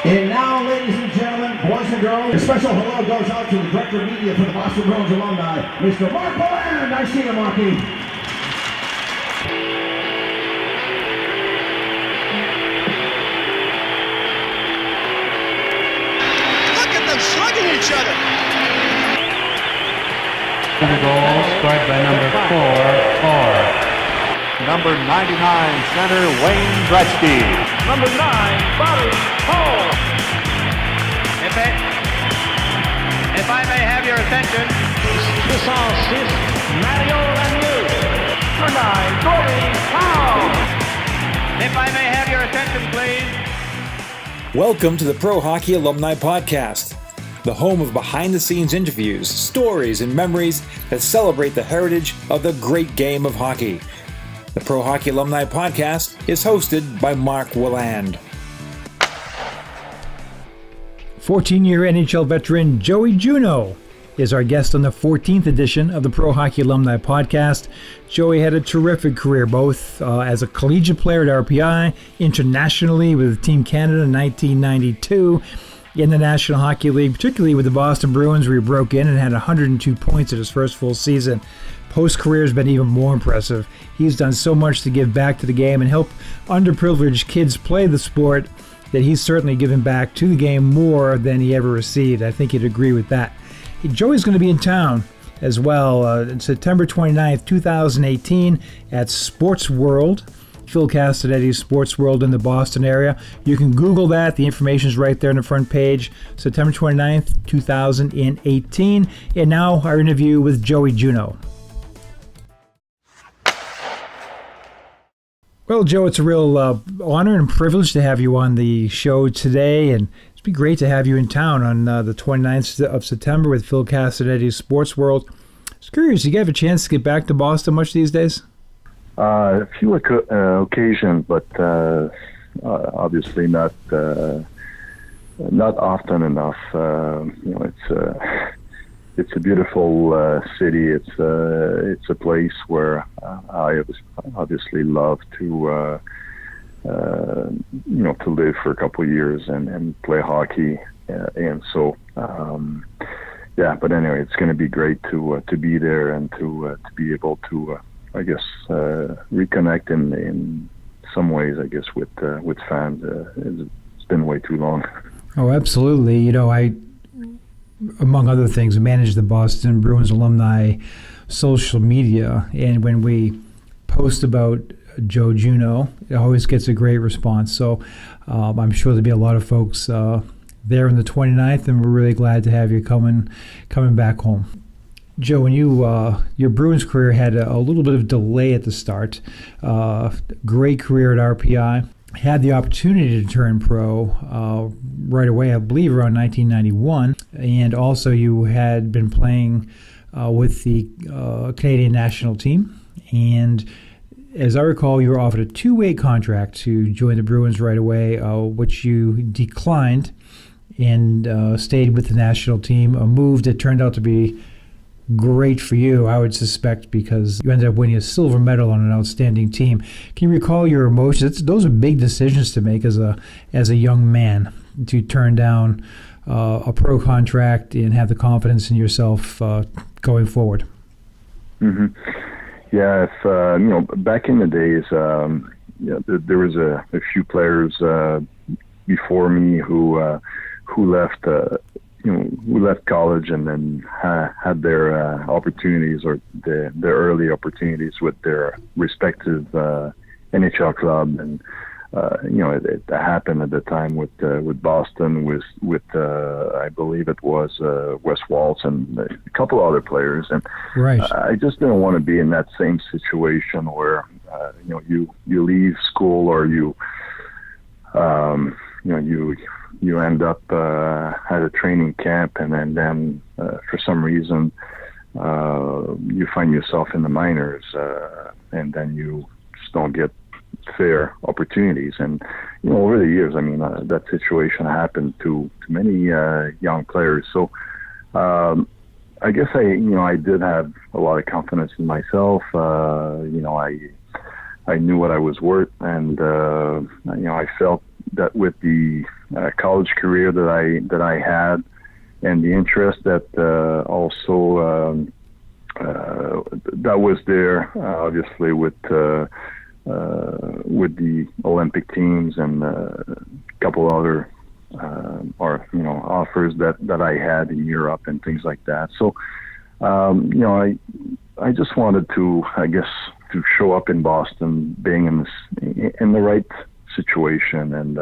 And now, ladies and gentlemen, boys and girls, a special hello goes out to the Director of Media for the Boston Bruins alumni, Mr. Mark Boland. I see you, Marky. Look at them slugging each other. The goal scored by number 4. Number 99, center Wayne Gretzky. Number 9, Bobby Hull. If I may have your attention. This assist, Mario Lemieux. Number 9, Gordie Howe. If I may have your attention, please. Welcome to the Pro Hockey Alumni Podcast, the home of behind-the-scenes interviews, stories, and memories that celebrate the heritage of the great game of hockey. The Pro Hockey Alumni Podcast is hosted by Mark Willand. 14-year NHL veteran Joey Juneau is our guest on the 14th edition of the Pro Hockey Alumni Podcast. Joey had a terrific career, both as a collegiate player at RPI, internationally with Team Canada in 1992, in the National Hockey League, particularly with the Boston Bruins, where he broke in and had 102 points in his first full season. Post-career has been even more impressive. He's done so much to give back to the game and help underprivileged kids play the sport that he's certainly given back to the game more than he ever received. I think you'd agree with that. Joey's going to be in town as well September 29th, 2018 at Sports World, Phil Castanetti's Sports World in the Boston area. You can Google that. The information is right there on the front page. September 29th, 2018. And now our interview with Joey Juneau. Well, Joe, it's a real honor and privilege to have you on the show today, and it'd be great to have you in town on the 29th of September with Phil Castanetti's Sports World. I was curious, do you have a chance to get back to Boston much these days? A few occasions, but obviously not often enough. It's a beautiful city. It's a place where I obviously love to to live for a couple of years and play hockey, and so But anyway, it's going to be great to be there and to be able to reconnect in some ways, I guess, with fans. It's been way too long. Oh, absolutely. I, among other things, manage the Boston Bruins alumni social media, and when we post about Joe Juneau, it always gets a great response. So I'm sure there'll be a lot of folks there on the 29th, and we're really glad to have you coming back home. Joe, when your Bruins career had a little bit of delay at the start, great career at RPI. Had the opportunity to turn pro right away, I believe around 1991, and also you had been playing with the Canadian national team, and as I recall, you were offered a two-way contract to join the Bruins right away, which you declined and stayed with the national team, a move that turned out to be great for you, I would suspect, because you ended up winning a silver medal on an outstanding team. Can you recall your emotions? Those are big decisions to make as a young man, to turn down a pro contract and have the confidence in yourself going forward. Mm-hmm. Yeah, back in the days, there was a few players before me who left. Who left college and then had their opportunities, or their early opportunities with their respective NHL club, and it happened at the time with Boston, with I believe it was Wes Waltz and a couple other players, and right. I just didn't want to be in that same situation where you leave school, or you end up at a training camp, and then for some reason you find yourself in the minors, and then you just don't get fair opportunities. And over the years, that situation happened to many young players. So I guess I did have a lot of confidence in myself. I knew what I was worth, and I felt that with the college career that I had, and the interest that also that was there, obviously with the Olympic teams and a couple other offers that I had in Europe and things like that. So I just wanted to, I guess, to show up in Boston, being in the right situation, and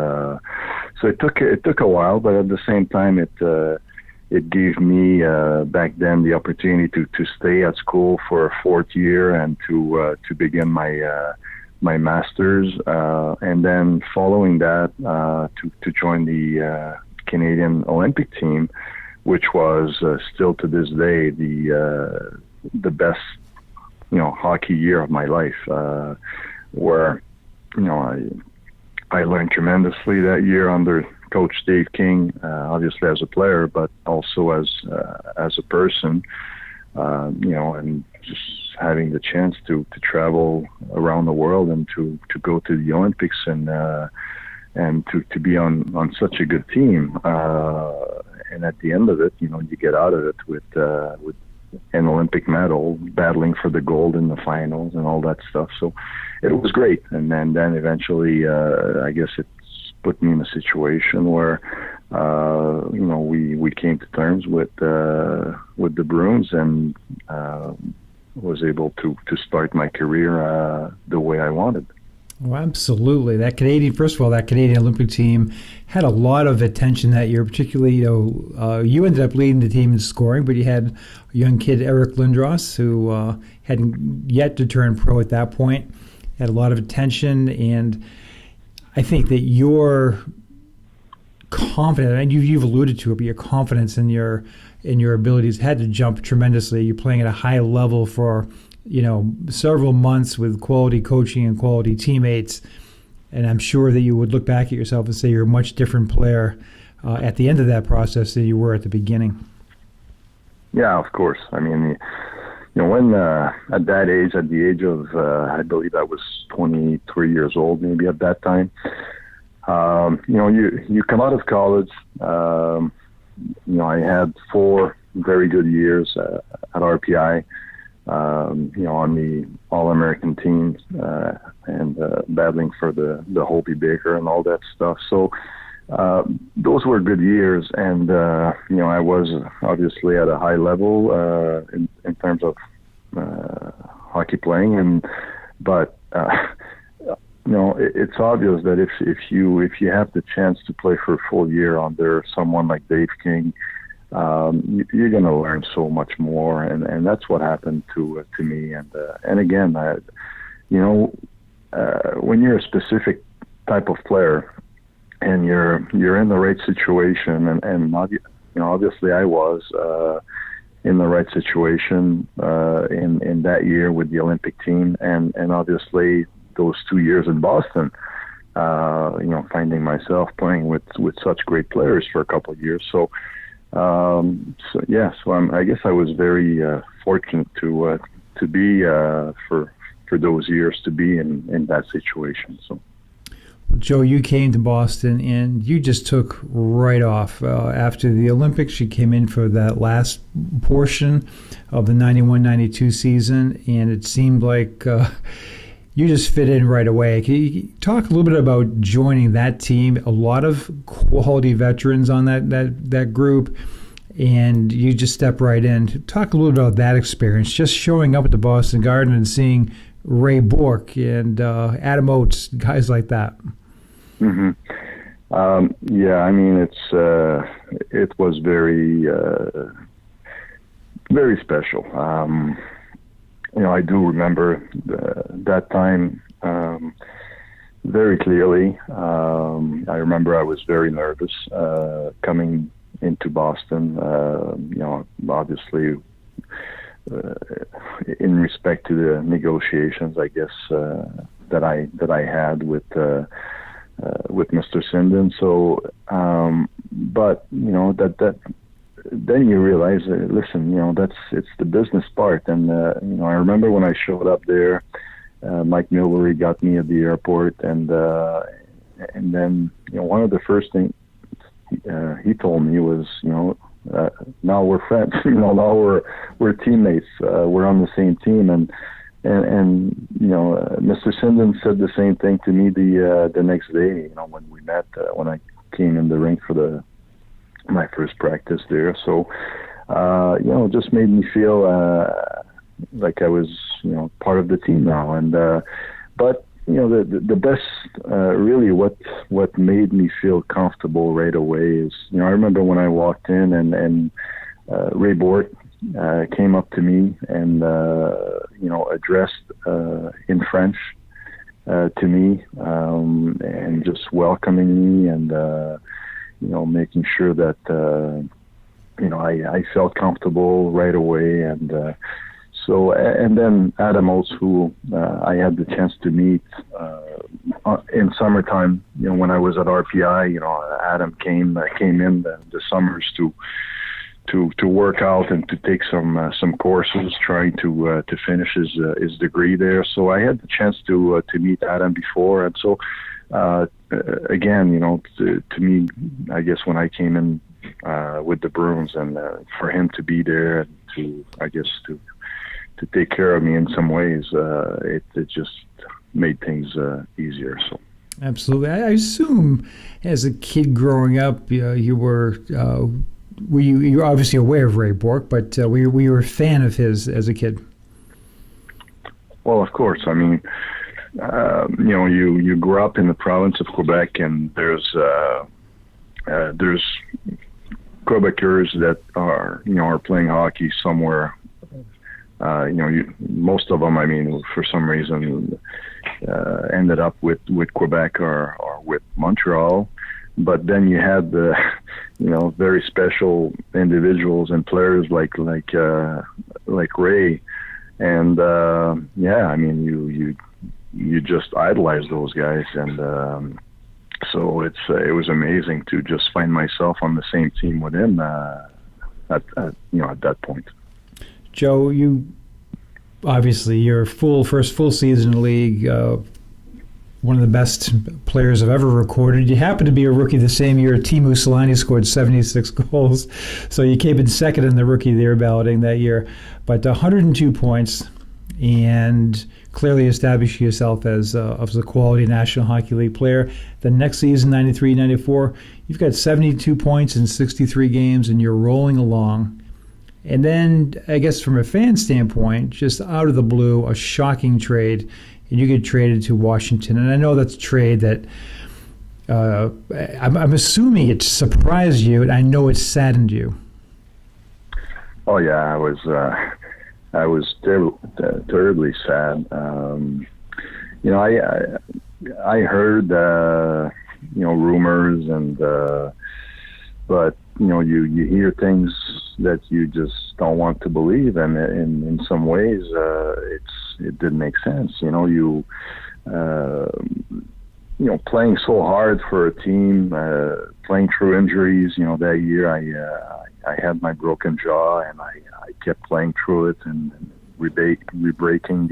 so it took a while, but at the same time it gave me back then the opportunity to stay at school for a fourth year and to begin my master's, and then following that to join the Canadian Olympic team, which was still to this day the best hockey year of my life, where I learned tremendously that year under Coach Dave King, obviously as a player, but also as a person, and just having the chance to travel around the world and to go to the Olympics and to be on such a good team, and at the end of it, you get out of it with an Olympic medal, battling for the gold in the finals and all that stuff. So it was great, and then eventually, I guess it's put me in a situation where we came to terms with the Bruins, and was able to start my career the way I wanted. Well, absolutely. That Canadian Olympic team had a lot of attention that year. Particularly, you ended up leading the team in scoring, but you had a young kid, Eric Lindros, who hadn't yet to turn pro at that point. Had a lot of attention, and I think that your confidence, and you've alluded to it, but your confidence in your abilities had to jump tremendously. You're playing at a high level for several months with quality coaching and quality teammates, and I'm sure that you would look back at yourself and say you're a much different player at the end of that process than you were at the beginning. Yeah, of course. I mean, when at that age, at the age of I believe I was 23 years old, maybe at that time, you come out of college. I had 4 very good years at RPI. On the All-American teams, and battling for the Holtby Baker and all that stuff. So those were good years, and I was obviously at a high level in terms of hockey playing, but it's obvious that if you have the chance to play for a full year under someone like Dave King, you're going to learn so much more, and that's what happened to me. And again, when you're a specific type of player and you're in the right situation, and obviously I was in the right situation in that year with the Olympic team, and obviously those 2 years in Boston, finding myself playing with such great players for a couple of years. So I guess I was very fortunate to be for those years to be in that situation. So, Joe, you came to Boston and you just took right off after the Olympics. You came in for that last portion of the 91-92 season, and it seemed like you just fit in right away. Can you talk a little bit about joining that team? A lot of quality veterans on that group, and you just step right in. Talk a little bit about that experience, just showing up at the Boston Garden and seeing Ray Bourque and Adam Oates, guys like that. Mm-hmm. I mean, it was very, very special. I do remember that time very clearly. I remember I was very nervous coming into Boston. Obviously, in respect to the negotiations, I guess that I had with Mr. Sinden. So, but that. Then you realize, listen, it's the business part. And, I remember when I showed up there, Mike Milbury got me at the airport, and then then one of the first things he told me was, now we're friends. Now we're teammates. We're on the same team, and Mr. Sinden said the same thing to me the next day. When we met, when I came in the rink for my first practice there. So it just made me feel like I was part of the team now. And but the best really what made me feel comfortable right away is I remember when I walked in and Ray Bourque came up to me and addressed in French to me and just welcoming me and making sure that I felt comfortable right away. And so and then Adam Oates, who I had the chance to meet in summertime, when I was at RPI. Adam came in the summers to work out and to take some courses, trying to finish his degree there. So I had the chance to meet Adam before, and so again, to me, I guess when I came in with the Bruins, and for him to be there and to take care of me in some ways, it just made things easier. So. Absolutely. I assume as a kid growing up, you were you were obviously aware of Ray Bourque, but were you a fan of his as a kid? Well, of course. I mean, you grew up in the province of Quebec, and there's Quebecers that are playing hockey somewhere. Most of them, I mean, for some reason, ended up with Quebec or with Montreal. But then you had the, very special individuals and players like Ray, and I mean, you just idolize those guys, and so it was amazing to just find myself on the same team with him at that point. Joe, you obviously your first full season in the league. One of the best players I've ever recorded. You happened to be a rookie the same year. Teemu Selanne scored 76 goals, so you came in second in the rookie of the year balloting that year. But 102 points, and clearly established yourself as a quality National Hockey League player. The next season, 93-94, you've got 72 points in 63 games, and you're rolling along. And then, I guess from a fan standpoint, just out of the blue, a shocking trade, and you get traded to Washington. And I know that's a trade that I'm assuming it surprised you, and I know it saddened you. Oh yeah, I was terribly sad. I heard rumors, and but you hear things that you just don't want to believe, and in some ways it didn't make sense. Playing so hard for a team, playing through injuries. That year I had my broken jaw, and I kept playing through it and re-breaking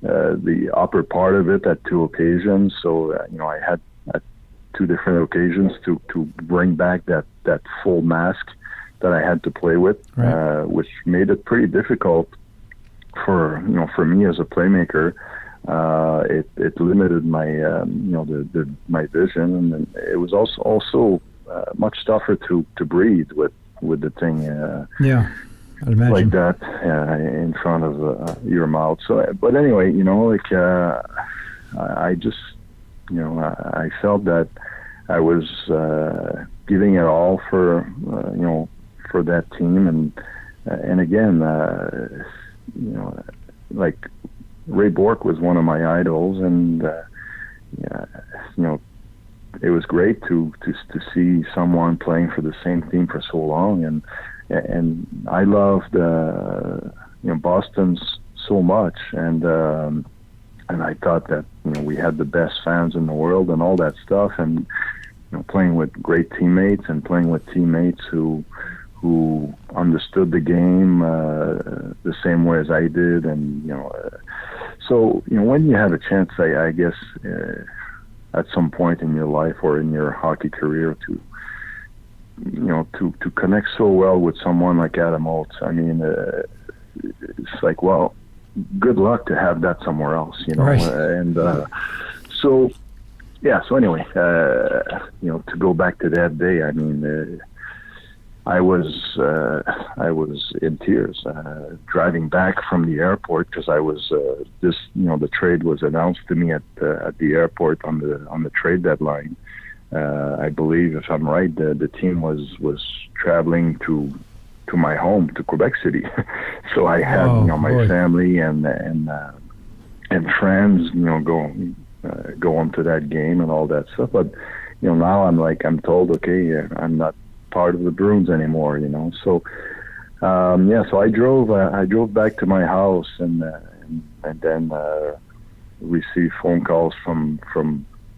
the upper part of it at two occasions. So I had at two different occasions to bring back that full mask that I had to play with, right. Which made it pretty difficult for me as a playmaker. It limited my my vision, and it was also much tougher to breathe with the thing. Yeah, I'd imagine. Like that in front of your mouth. So, but anyway, I just I felt that I was giving it all for for that team, and again, like Ray Bourque was one of my idols, and it was great to see someone playing for the same team for so long, and I loved Boston so much, and I thought that we had the best fans in the world and all that stuff, and playing with great teammates and playing with teammates who understood the game the same way as I did, and so when you have a chance, I guess at some point in your life or in your hockey career to connect so well with someone like Adam Oates. I mean, it's like, well, good luck to have that somewhere else, Right. And so anyway, to go back to that day, I mean, I was in tears driving back from the airport because I was the trade was announced to me at the airport on the trade deadline. I believe, if I'm right, the team was traveling to my home, to Quebec City. So I had my family and friends go on to that game and all that stuff. But now I'm told, okay, I'm not part of the Bruins anymore. So so I drove back to my house and then received phone calls from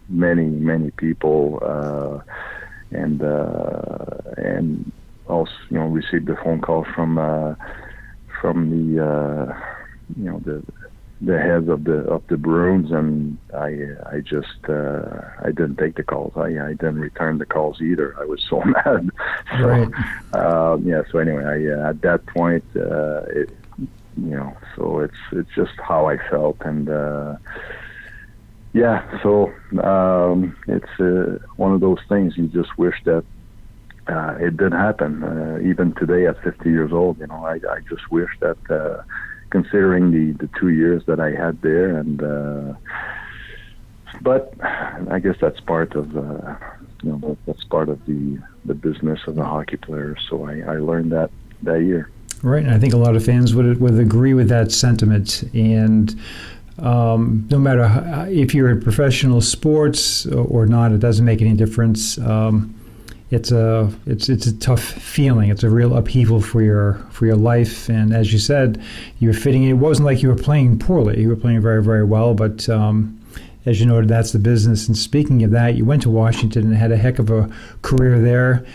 many people, and also received a phone call from the heads of the Bruins, and I just I didn't take the calls. I didn't return the calls either. I was so mad. So, Right. So anyway, at that point, so it's just how I felt, and so it's one of those things you just wish that it did happen. Even today at 50 years old, I just wish that, considering the 2 years that I had there, and but I guess that's part of that's part of the business of a hockey player. So I learned that year. Right, and I think a lot of fans would agree with that sentiment. And no matter if you're in professional sports or not, it doesn't make any difference. It's a tough feeling. It's a real upheaval for your life. And as you said, you were fitting in. It wasn't like you were playing poorly. You were playing very, very well. But as you noted, that's the business. And speaking of that, you went to Washington and had a heck of a career there.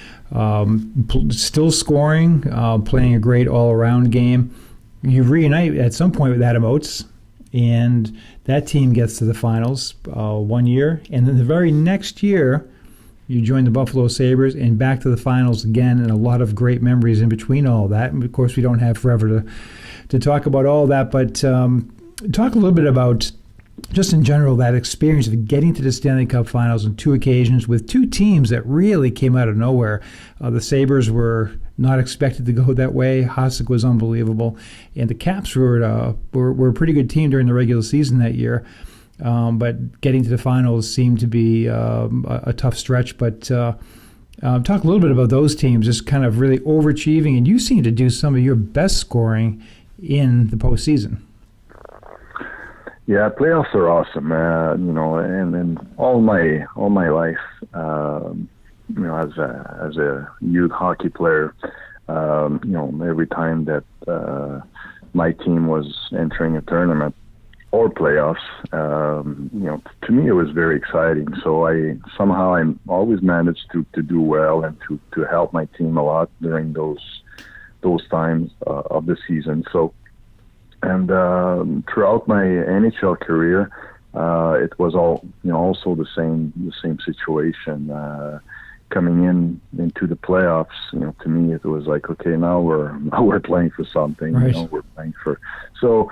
Still scoring, playing a great all-around game. You reunite at some point with Adam Oates, and that team gets to the finals 1 year. And then the very next year, you join the Buffalo Sabres and back to the finals again, and a lot of great memories in between all that. And of course, we don't have forever to talk about all that, but talk a little bit about, just in general, that experience of getting to the Stanley Cup Finals on 2 occasions with 2 teams that really came out of nowhere. The Sabres were not expected to go that way. Hasek was unbelievable, and the Caps were a pretty good team during the regular season that year. But getting to the finals seemed to be a tough stretch. But talk a little bit about those teams, just kind of really overachieving, and you seem to do some of your best scoring in the postseason. Yeah, playoffs are awesome, and all my life, as a youth hockey player, every time that my team was entering a tournament or playoffs, to me it was very exciting. So I always managed to do well and to help my team a lot during those times of the season. So, and throughout my NHL career, it was also the same situation. Coming into the playoffs, to me it was like, okay, now we're playing for something. Right. We're playing for so.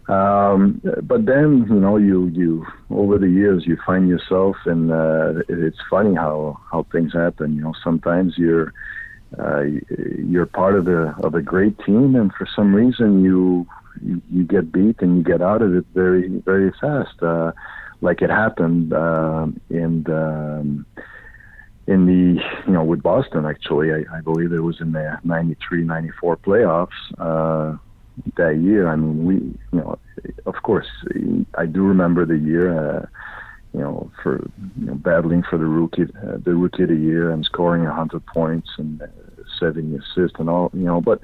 But then, you over the years, you find yourself, and it's funny how things happen. Sometimes you're part of a great team, and for some reason you get beat and you get out of it very, very fast. Like it happened in the with Boston, actually. I believe it was in the 93-94 playoffs. That year, I mean, of course, I do remember the year, for battling for the rookie of the year and scoring 100 points and 70 assists and all, But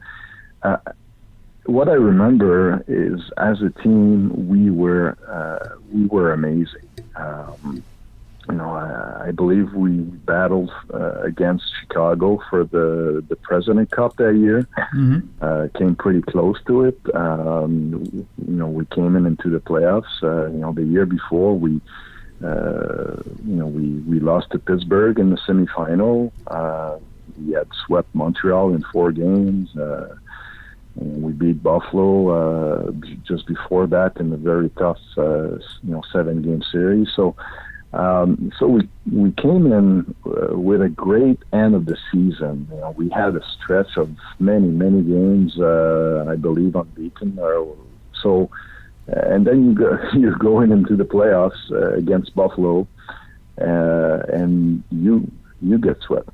what I remember is, as a team, we were amazing. I believe we battled against Chicago for the President Cup that year. Mm-hmm. Came pretty close to it. We came into the playoffs. The year before, we we lost to Pittsburgh in the semifinal. We had swept Montreal in 4 games. And we beat Buffalo just before that in a very tough, 7-game series. So we came in with a great end of the season. We had a stretch of many games, I believe, unbeaten. And then you're going into the playoffs against Buffalo, and you get swept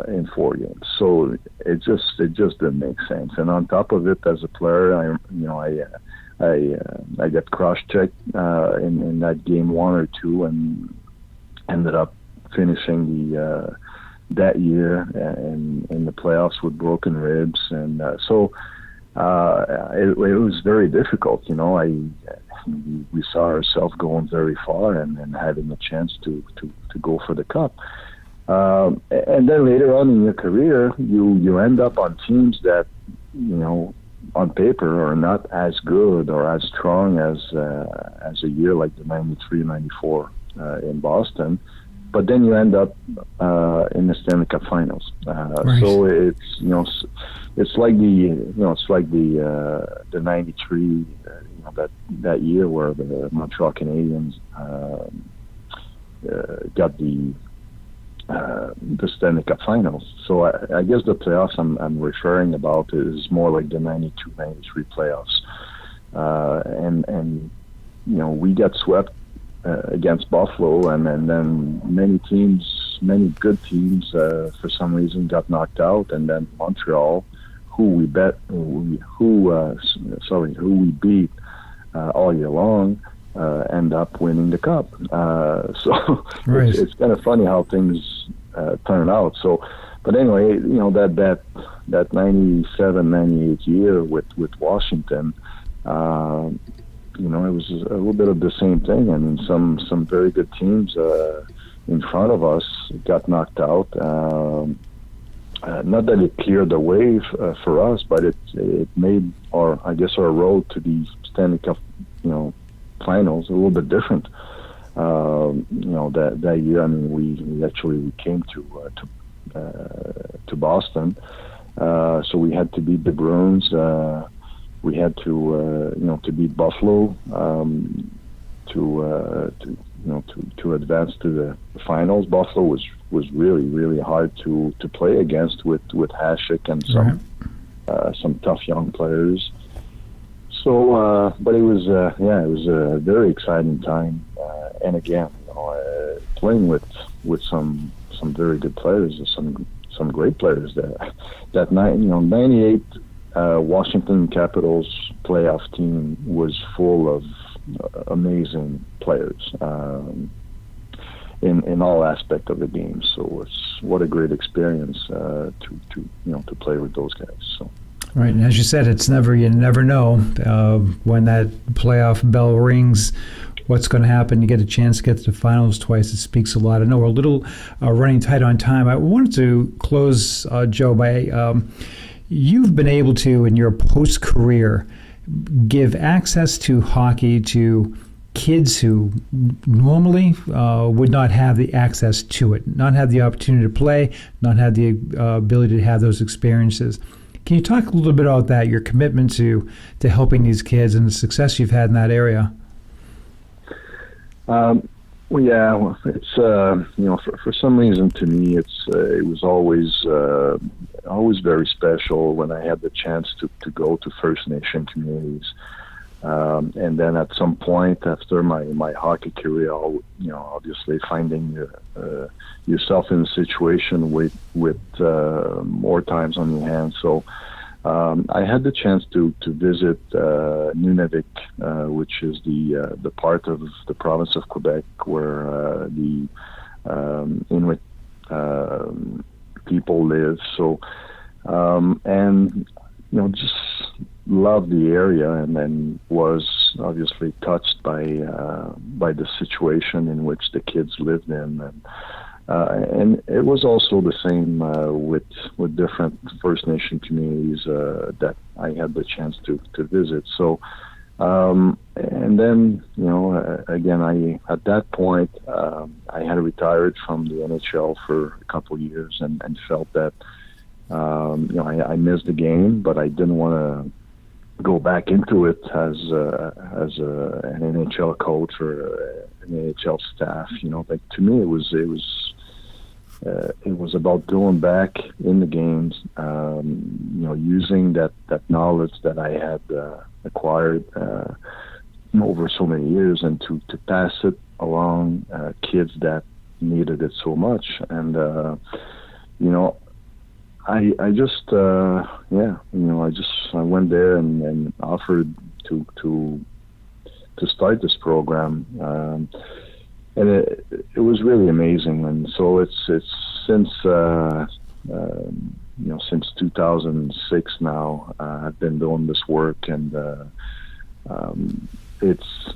in 4 games. So it just didn't make sense. And on top of it, as a player, I got cross-checked in that game 1 or 2, and ended up finishing that year in the playoffs with broken ribs, and so it was very difficult. We saw ourselves going very far and having a chance to go for the cup. And then later on in your career, you end up on teams that, on paper are not as good or as strong as a year like the 93-94 in Boston, but then you end up in the Stanley Cup Finals. Right. So it's like the 93 that year where the Montreal Canadiens got the Stanley Cup Finals. So I guess the playoffs I'm referring about is more like the 92-93 playoffs. And we got swept against Buffalo, and then many good teams for some reason got knocked out, and then Montreal, who we beat all year long, end up winning the cup. So right. It's kind of funny how things turn out. So, but anyway, that 97-98 year with Washington, it was a little bit of the same thing. I mean, some very good teams in front of us got knocked out. Not that it cleared the way for us, but it made our road to the Stanley Cup, finals a little bit different. That year, I mean, we came to Boston, so we had to beat the Bruins. We had to beat Buffalo to advance to the finals. Buffalo was really hard to play against with Hasek and some tough young players. So, but it was a very exciting time, and again, playing with some very good players, some great players there. That night, 98 Washington Capitals playoff team was full of amazing players in all aspects of the game. So what a great experience to play with those guys. So. Right, and as you said, you never know when that playoff bell rings, what's going to happen. You get a chance to get to the finals twice. It speaks a lot. I know we're a little running tight on time. I wanted to close, Joe, by you've been able to, in your post-career, give access to hockey to kids who normally would not have the access to it, not have the opportunity to play, not have the ability to have those experiences. Can you talk a little bit about that, your commitment to helping these kids and the success you've had in that area? It's for some reason to me it was always very special when I had the chance to go to First Nation communities, and then at some point after my hockey career, obviously finding yourself in a situation with more times on your hands. So I had the chance to visit Nunavik, which is the part of the province of Quebec where the Inuit people live. So and just loved the area, and then was obviously touched by the situation in which the kids lived in, and it was also the same with different First Nation communities that I had the chance to visit. So And then, again, at that point, I had retired from the NHL for a couple of years and felt that, I missed the game, but I didn't want to go back into it as an NHL coach or an NHL staff. Like, to me, it was about going back in the games, using that knowledge that I had acquired over so many years, and to pass it along kids that needed it so much. And I went there and offered to start this program, and it was really amazing. And so it's since 2006 now, I've been doing this work, and it's,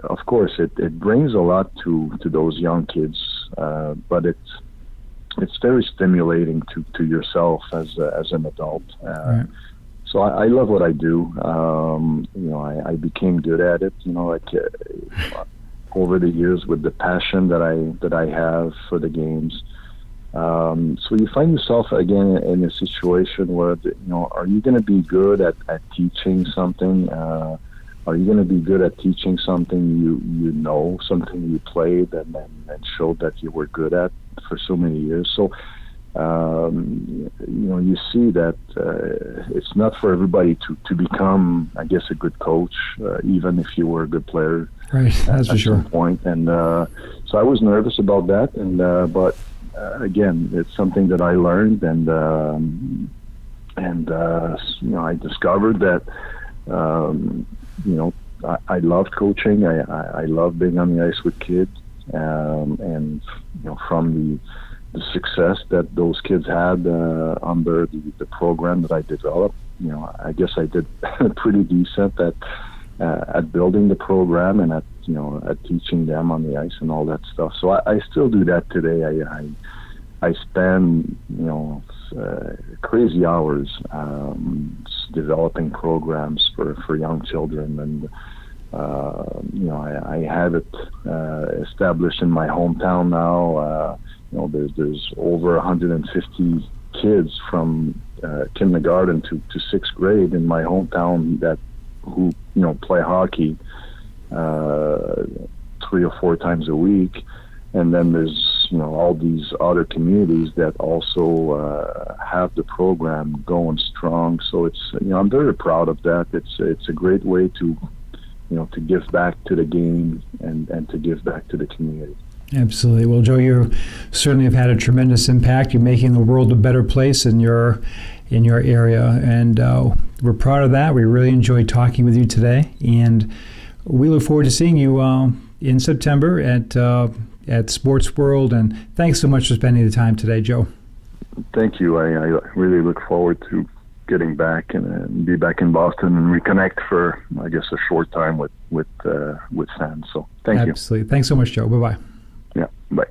of course it brings a lot to those young kids, but it's very stimulating to yourself as an adult. Right. So I love what I do. I became good at it, over the years, with the passion that I have for the games. So you find yourself again in a situation where, are you going to be good at teaching something? Are you going to be good at teaching something something you played and showed that you were good at for so many years? So, you see that it's not for everybody to become, I guess, a good coach, even if you were a good player. Right, that's for sure. At some point. And so I was nervous about that, and but again, it's something that I learned, and I discovered that I loved coaching. I love being on the ice with kids, and from the success that those kids had under the program that I developed, I guess I did pretty decent at building the program and at teaching them on the ice and all that stuff. So I still do that today. I spend crazy hours developing programs for young children, and I have it established in my hometown now. There's over 150 kids from kindergarten to sixth grade in my hometown who play hockey 3 or 4 times a week, and then there's all these other communities that also have the program going strong. So it's I'm very proud of that. It's a great way to give back to the game and to give back to the community. Absolutely. Well, Joe, you certainly have had a tremendous impact. You're making the world a better place in your area, and we're proud of that. We really enjoyed talking with you today, and we look forward to seeing you in September at Sports World. And thanks so much for spending the time today, Joe. Thank you. I really look forward to getting back and be back in Boston and reconnect for, I guess, a short time with fans. So thank you. Absolutely. Thanks so much, Joe. Bye-bye. Yeah, bye.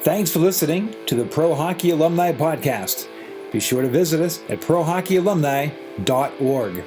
Thanks for listening to the Pro Hockey Alumni Podcast. Be sure to visit us at prohockeyalumni.org.